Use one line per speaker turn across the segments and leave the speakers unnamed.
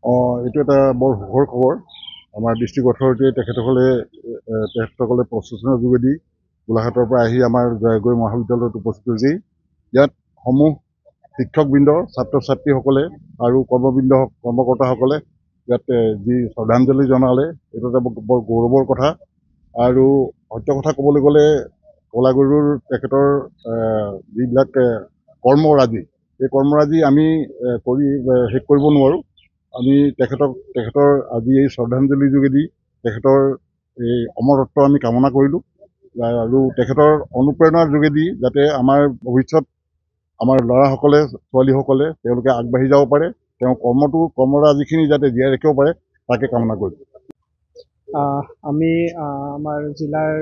এইটো এটা বৰ সুখৰ খবৰ। আমাৰ ডিষ্ট্ৰিক্ট অথৰিটিয়ে তেখেতসকলে প্ৰশাসনৰ যোগেদি গোলাঘাটৰ পৰা আহি আমাৰ জয়গুৰি মহাবিদ্যালয়ত উপস্থিত হৈছেহি। ইয়াত সমূহ শিক্ষকবৃন্দ, ছাত্ৰ ছাত্ৰীসকলে আৰু কৰ্মকৰ্তাসকলে ইয়াত যি শ্ৰদ্ধাঞ্জলি জনালে, এইটো এটা বৰ গৌৰৱৰ কথা। আৰু সত্য কথা ক'বলৈ গ'লে কলাগুৰুৰ তেখেতৰ যিবিলাক কৰ্মৰাজি, এই কৰ্মৰাজি আমি কৰি শেষ কৰিব নোৱাৰোঁ। আমি তেখেতৰ আজি এই শ্ৰদ্ধাঞ্জলিৰ যোগেদি তেখেতৰ এই অমৰত্ব আমি কামনা কৰিলোঁ। আৰু তেখেতৰ অনুপ্ৰেৰণাৰ যোগেদি যাতে আমাৰ ভৱিষ্যত আমাৰ ল'ৰাসকলে, ছোৱালীসকলে তেওঁলোকে আগবাঢ়ি যাব পাৰে, তেওঁ কৰ্মৰাজিখিনি যাতে জীয়াই ৰাখিব পাৰে, তাকে কামনা কৰিলোঁ।
আমি আমাৰ জিলাৰ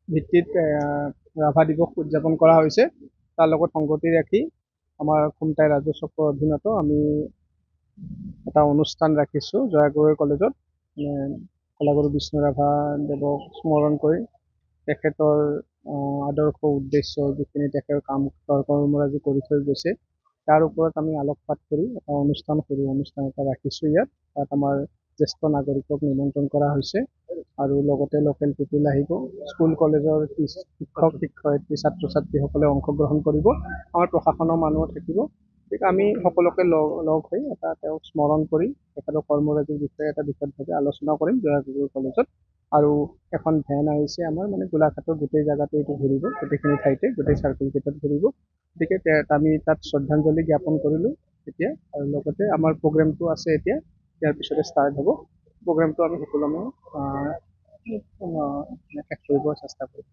ভিত্তিত ৰাভা দিৱস উদযাপন কৰা হৈছে। তাৰ লগত সংগতি ৰাখি আমাৰ খুমটাই ৰাজু চক্ৰৰ অধীনতো আমি এটা অনুষ্ঠান ৰাখিছোঁ জয়াগুৰি কলেজত। কলাগুৰু বিষ্ণু ৰাভা দেৱক স্মৰণ কৰি তেখেতৰ আদৰ্শ উদ্দেশ্য যিখিনি তেখেতৰ কৰ্মৰাজি কৰি থৈ গৈছে, তাৰ ওপৰত আমি আলোকপাত কৰি এটা সৰু অনুষ্ঠান এটা ৰাখিছোঁ ইয়াত। তাত আমাৰ জ্যেষ্ঠ নাগৰিকক নিমন্ত্ৰণ কৰা হৈছে আৰু লগতে লোকেল পিপুল আহিব, স্কুল কলেজৰ শিক্ষক শিক্ষয়িত্ৰী ছাত্ৰ ছাত্ৰীসকলে অংশগ্ৰহণ কৰিব, আমাৰ প্ৰশাসনৰ মানুহো থাকিব। গতিকে আমি সকলোকে লগ হৈ তেওঁক স্মৰণ কৰি তেখেতৰ কৰ্মৰাজিৰ বিষয়ে এটা বিশদভাৱে আলোচনা কৰিম জয়াগুৰি কলেজত। আৰু এখন ভেন আহিছে আমাৰ, গোলাঘাটৰ গোটেই জেগাতে এইটো ঘূৰিব, গোটেইখিনি ঠাইতে গোটেই চাৰ্কুলকেইটাত ঘূৰিব। গতিকে আমি তাত শ্ৰদ্ধাঞ্জলি জ্ঞাপন কৰিলোঁ এতিয়া, আৰু লগতে আমাৰ প্ৰগ্ৰেমটো আছে এতিয়া, ইয়াৰ পিছতে ষ্টাৰ্ট হ'ব। প্ৰগ্ৰেমটো আমি সুকলমে শেষ কৰিব চেষ্টা কৰিম।